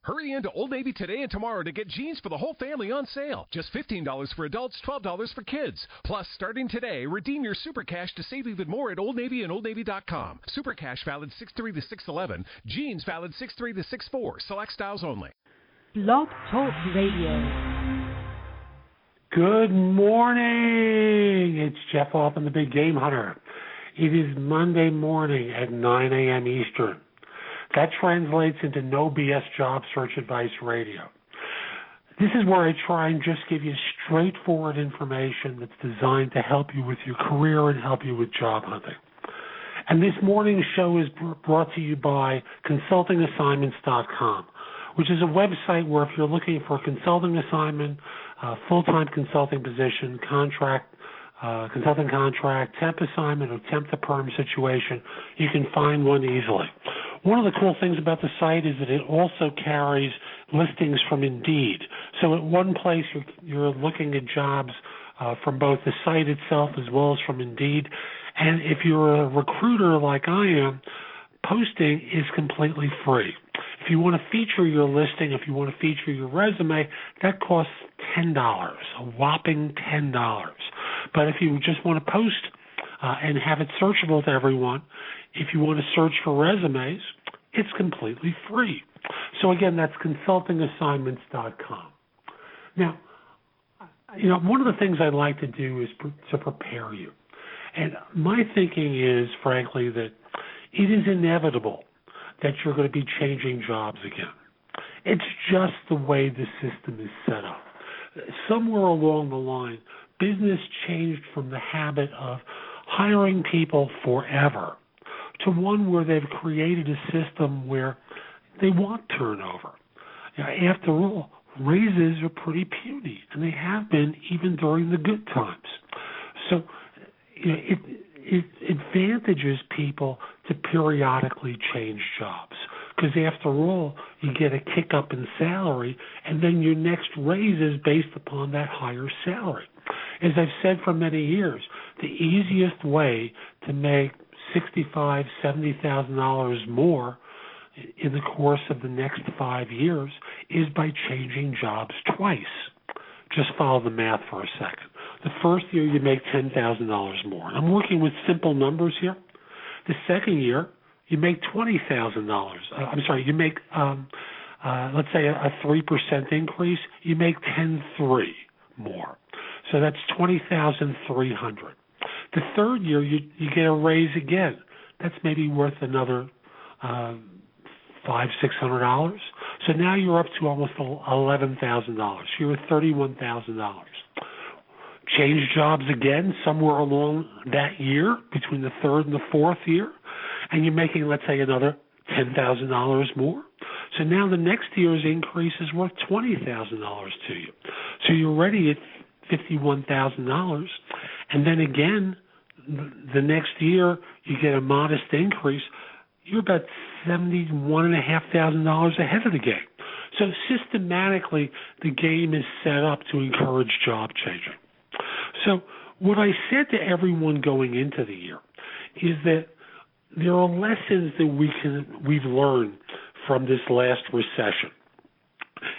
Hurry into Old Navy today and tomorrow to get jeans for the whole family on sale. Just $15 for adults, $12 for kids. Plus, starting today, redeem your Super Cash to save even more at Old Navy and OldNavy.com. Super Cash valid 6/3 to 6/11. Jeans valid 6/3 to 6/4. Select styles only. Blog Talk Radio. Good morning. It's Jeff Altman, the Big Game Hunter. It is Monday morning at 9 a.m. Eastern. That translates into no BS job search advice radio. This is where I try and just give you straightforward information that's designed to help you with your career and help you with job hunting. And this morning's show is brought to you by consultingassignments.com, which is a website where if you're looking for a consulting assignment, full-time consulting position, consulting contract, temp assignment, or temp to perm situation, you can find one easily. One of the cool things about the site is that it also carries listings from Indeed. So at one place you're looking at jobs from both the site itself as well as from Indeed. And if you're a recruiter like I am, posting is completely free. If you want to feature your listing, if you want to feature your resume, that costs $10, a whopping $10. But if you just want to post and have it searchable to everyone, if you want to search for resumes, it's completely free. So again, that's consultingassignments.com. Now, one of the things I like to do is to prepare you. And my thinking is, frankly, that it is inevitable that you're going to be changing jobs again. It's just the way the system is set up. Somewhere along the line, business changed from the habit of hiring people forever to one where they've created a system where they want turnover. After all, raises are pretty puny, and they have been even during the good times. So it advantages people to periodically change jobs because, after all, you get a kick up in salary, and then your next raise is based upon that higher salary. As I've said for many years, the easiest way to make $65,000, $70,000 more in the course of the next 5 years is by changing jobs twice. Just follow the math for a second. The first year you make $10,000 more. I'm working with simple numbers here. The second year you make $20,000. You make, let's say a 3% increase. You make $10,300 more. So that's $20,300. The third year you get a raise again. That's maybe worth another $500-600. So now you're up to almost $11,000. You're at $31,000. Change jobs again somewhere along that year, between the third and the fourth year, and you're making, let's say, another $10,000 more. So now the next year's increase is worth $20,000 to you. So you're already at $51,000, and then again, the next year you get a modest increase. You're about $71,500 ahead of the game. So systematically, the game is set up to encourage job changing. So what I said to everyone going into the year is that there are lessons that we've learned from this last recession.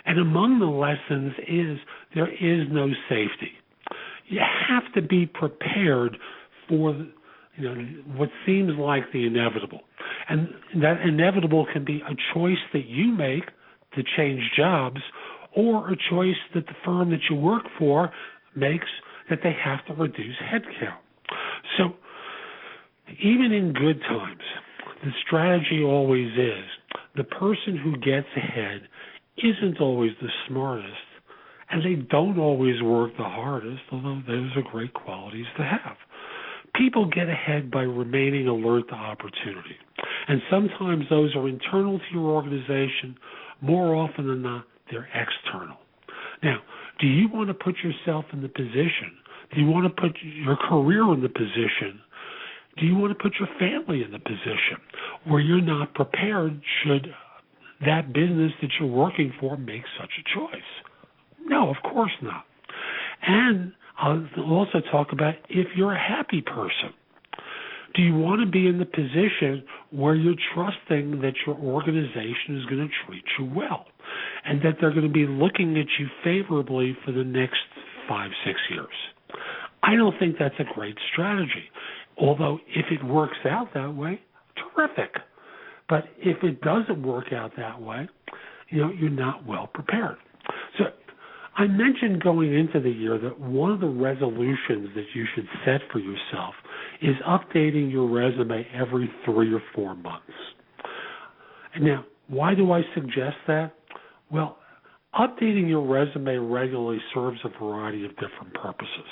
And among the lessons is there is no safety. You have to be prepared for what seems like the inevitable. And that inevitable can be a choice that you make to change jobs, or a choice that the firm that you work for makes, that they have to reduce headcount. So even in good times, the strategy always is the person who gets ahead isn't always the smartest, and they don't always work the hardest, although those are great qualities to have. People get ahead by remaining alert to opportunity, and sometimes those are internal to your organization. More often than not, they're external. Now, do you want to put yourself in the position? Do you want to put your career in the position? Do you want to put your family in the position where you're not prepared should that business that you're working for make such a choice? No, of course not. And I'll also talk about if you're a happy person. Do you want to be in the position where you're trusting that your organization is going to treat you well? and that they're going to be looking at you favorably for the next 5-6 years. I don't think that's a great strategy. Although if it works out that way, terrific. But if it doesn't work out that way, you're not well prepared. So I mentioned going into the year that one of the resolutions that you should set for yourself is updating your resume every 3 or 4 months. Now, why do I suggest that? Well, updating your resume regularly serves a variety of different purposes.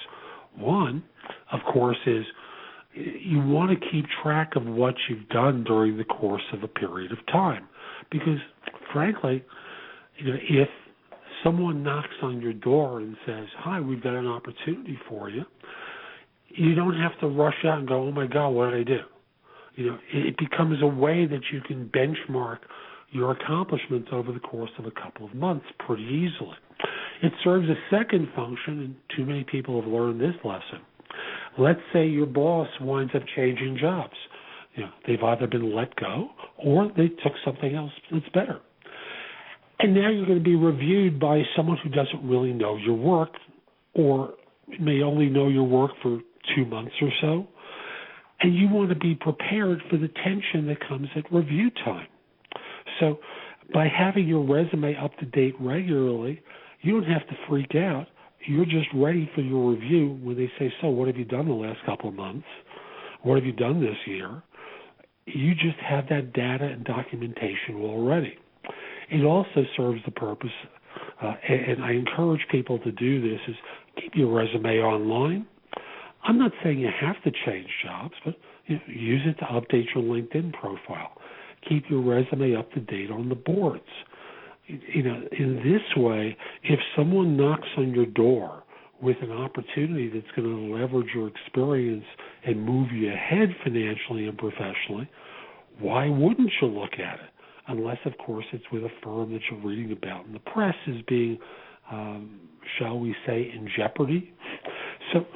One, of course, is you want to keep track of what you've done during the course of a period of time. Because, frankly, if someone knocks on your door and says, "Hi, we've got an opportunity for you," you don't have to rush out and go, "Oh, my God, what did I do?" It becomes a way that you can benchmark your accomplishments over the course of a couple of months pretty easily. It serves a second function, and too many people have learned this lesson. Let's say your boss winds up changing jobs. They've either been let go or they took something else that's better. And now you're going to be reviewed by someone who doesn't really know your work or may only know your work for 2 months or so. And you want to be prepared for the tension that comes at review time. So by having your resume up to date regularly, you don't have to freak out. You're just ready for your review when they say, "So what have you done the last couple of months? What have you done this year?" You just have that data and documentation already. It also serves the purpose, and I encourage people to do this, is keep your resume online. I'm not saying you have to change jobs, but use it to update your LinkedIn profile. Keep your resume up to date on the boards. In this way, if someone knocks on your door with an opportunity that's going to leverage your experience and move you ahead financially and professionally, why wouldn't you look at it? Unless, of course, it's with a firm that you're reading about in the press as being, shall we say, in jeopardy. So,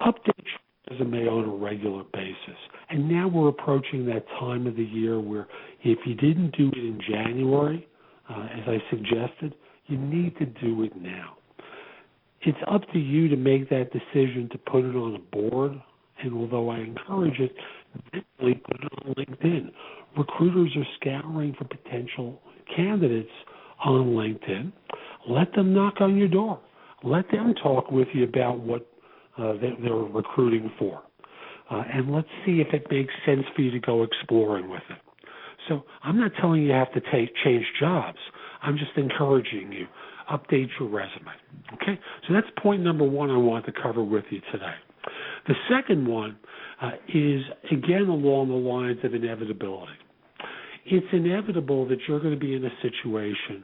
update your resume on a regular basis. And now we're approaching that time of the year where if you didn't do it in January, as I suggested, you need to do it now. It's up to you to make that decision to put it on a board, and although I encourage it, definitely put it on LinkedIn. Recruiters are scouring for potential candidates on LinkedIn. Let them knock on your door. Let them talk with you about what they're recruiting for. And let's see if it makes sense for you to go exploring with it. So I'm not telling you have to change jobs. I'm just encouraging you. Update your resume. Okay? So that's point number one I want to cover with you today. The second one is, again, along the lines of inevitability. It's inevitable that you're going to be in a situation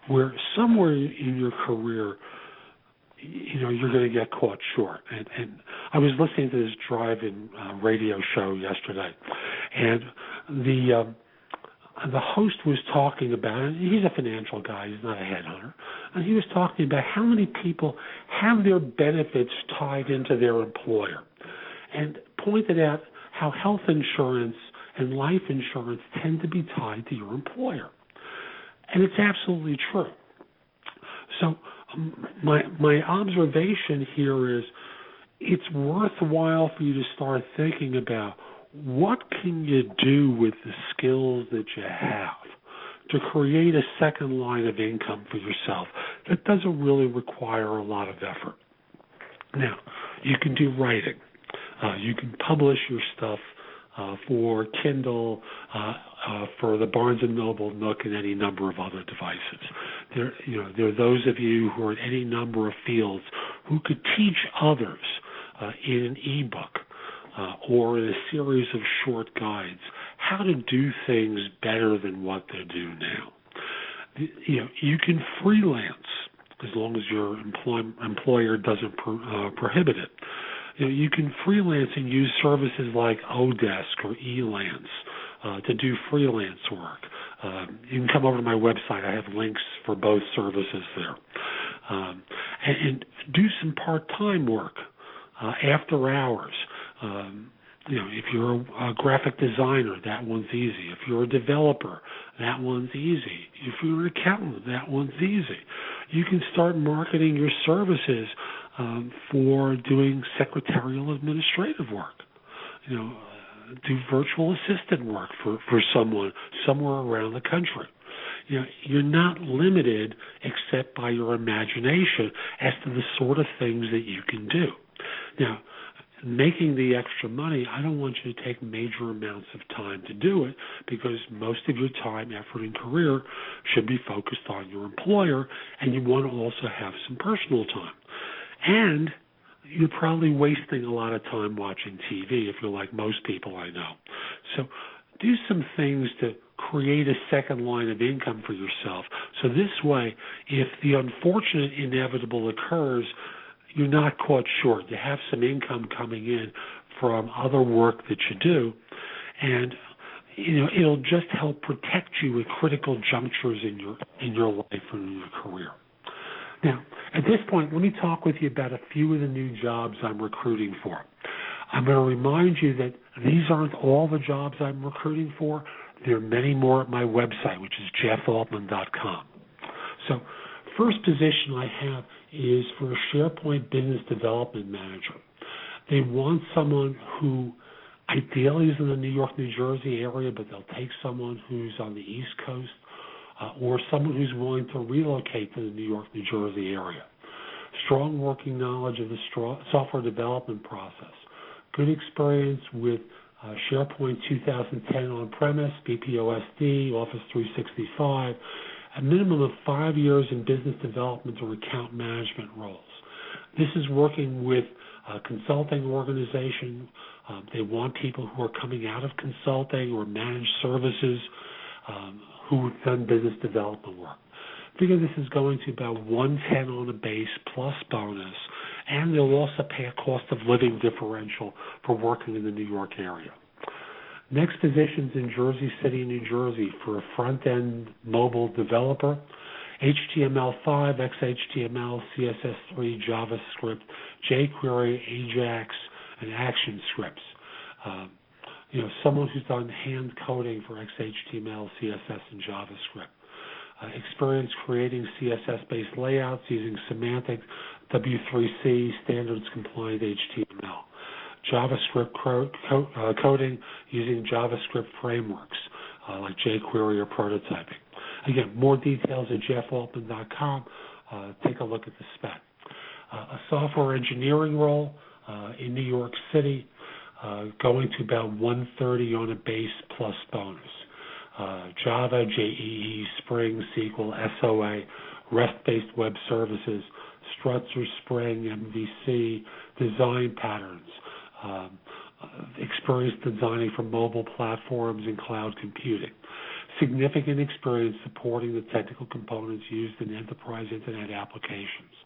where somewhere in your career, you're going to get caught short. And I was listening to this drive-in radio show yesterday, and the host was talking about, and he's a financial guy, he's not a headhunter, and he was talking about how many people have their benefits tied into their employer, and pointed out how health insurance and life insurance tend to be tied to your employer. And it's absolutely true. So my observation here is it's worthwhile for you to start thinking about what can you do with the skills that you have to create a second line of income for yourself that doesn't really require a lot of effort. Now, you can do writing. You can publish your stuff for Kindle, for the Barnes & Noble, Nook, and any number of other devices. There are those of you who are in any number of fields who could teach others in an ebook or in a series of short guides how to do things better than what they do now. You can freelance as long as your employer doesn't prohibit it. You can freelance and use services like Odesk or Elance to do freelance work. You can come over to my website. I have links for both services there. And do some part-time work after hours. If you're a graphic designer, that one's easy. If you're a developer, that one's easy. If you're an accountant, that one's easy. You can start marketing your services for doing secretarial administrative work. Do virtual assistant work for someone somewhere around the country. You're not limited except by your imagination as to the sort of things that you can do. Now, making the extra money, I don't want you to take major amounts of time to do it, because most of your time, effort, and career should be focused on your employer, and you want to also have some personal time. And you're probably wasting a lot of time watching TV if you're like most people I know. So do some things to create a second line of income for yourself. So this way, if the unfortunate inevitable occurs, you're not caught short. You have some income coming in from other work that you do, and it'll just help protect you at critical junctures in your life and in your career. Now, at this point, let me talk with you about a few of the new jobs I'm recruiting for. I'm going to remind you that these aren't all the jobs I'm recruiting for. There are many more at my website, which is jeffaltman.com. So, first position I have is for a SharePoint Business Development Manager. They want someone who ideally is in the New York, New Jersey area, but they'll take someone who's on the East Coast, or someone who's willing to relocate to the New York, New Jersey area. Strong working knowledge of the software development process. Good experience with SharePoint 2010 on-premise, BPOSD, Office 365, a minimum of 5 years in business development or account management roles. This is working with a consulting organization. They want people who are coming out of consulting or managed services who've done business development work. Figure this is going to about 110 on a base plus bonus, and they'll also pay a cost of living differential for working in the New York area. Next position's in Jersey City, New Jersey for a front-end mobile developer, HTML5, XHTML, CSS3, JavaScript, jQuery, Ajax, and Action scripts. Someone who's done hand coding for XHTML, CSS, and JavaScript. Experience creating CSS-based layouts using semantic W3C standards compliant HTML. JavaScript coding using JavaScript frameworks like jQuery or prototyping. Again, more details at jeffaltman.com. Take a look at the spec. A software engineering role in New York City, going to about 130 on a base plus bonus. Java, JEE, Spring, SQL, SOA, REST-based web services, Struts or Spring, MVC, design patterns, experience designing for mobile platforms and cloud computing. Significant experience supporting the technical components used in enterprise Internet applications.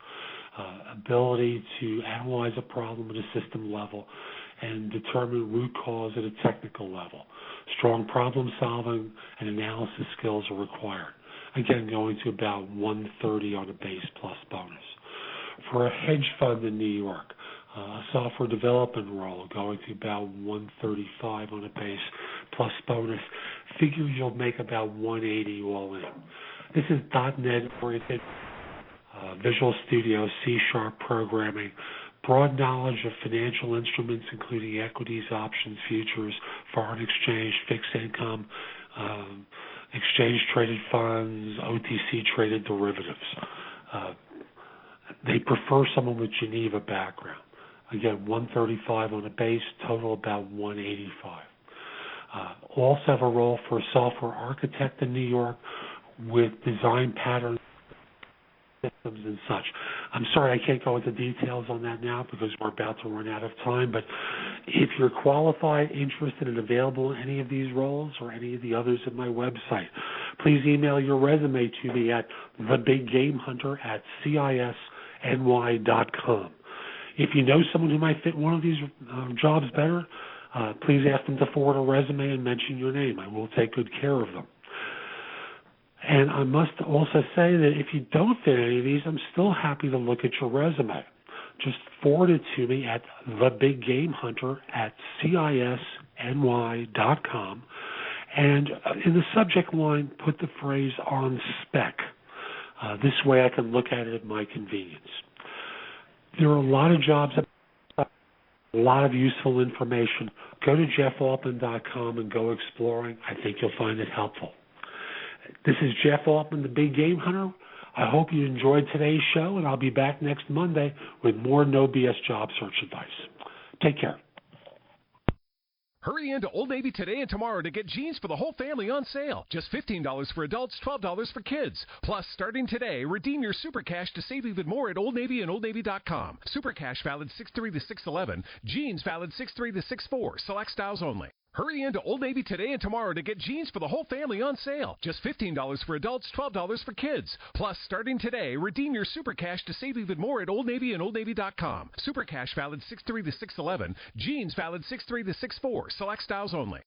Ability to analyze a problem at a system level and determine root cause at a technical level. Strong problem solving and analysis skills are required. Again, going to about 130 on a base plus bonus. For a hedge fund in New York, a software development role going to about 135 on a base plus bonus. Figures you'll make about 180 all in. This is .NET oriented, Visual Studio, C# programming, broad knowledge of financial instruments including equities, options, futures, foreign exchange, fixed income, exchange-traded funds, OTC-traded derivatives. They prefer someone with Geneva background. Again, 135 on a base, total about 185. Also have a role for a software architect in New York with design patterns, systems, and such. I'm sorry I can't go into details on that now because we're about to run out of time, but if you're qualified, interested, and available in any of these roles or any of the others at my website, please email your resume to me at thebiggamehunter@cisny.com. If you know someone who might fit one of these jobs better, please ask them to forward a resume and mention your name. I will take good care of them. And I must also say that if you don't fit any of these, I'm still happy to look at your resume. just forward it to me at thebiggamehunter@cisny.com. And in the subject line, put the phrase "on spec." This way I can look at it at my convenience. There are a lot of jobs, a lot of useful information. Go to jeffaltman.com and go exploring. I think you'll find it helpful. This is Jeff Altman, the Big Game Hunter. I hope you enjoyed today's show, and I'll be back next Monday with more No BS job search advice. Take care. Hurry into Old Navy today and tomorrow to get jeans for the whole family on sale. Just $15 for adults, $12 for kids. Plus, starting today, redeem your Super Cash to save even more at Old Navy and OldNavy.com. Super Cash valid 6/3 to 6/11. Jeans valid 6/3 to 6/4. Select styles only. Hurry into Old Navy today and tomorrow to get jeans for the whole family on sale. Just $15 for adults, $12 for kids. Plus, starting today, redeem your Super Cash to save even more at Old Navy and OldNavy.com. Super Cash valid 6/3 to 6/11. Jeans valid 6/3 to 6/4. Select styles only.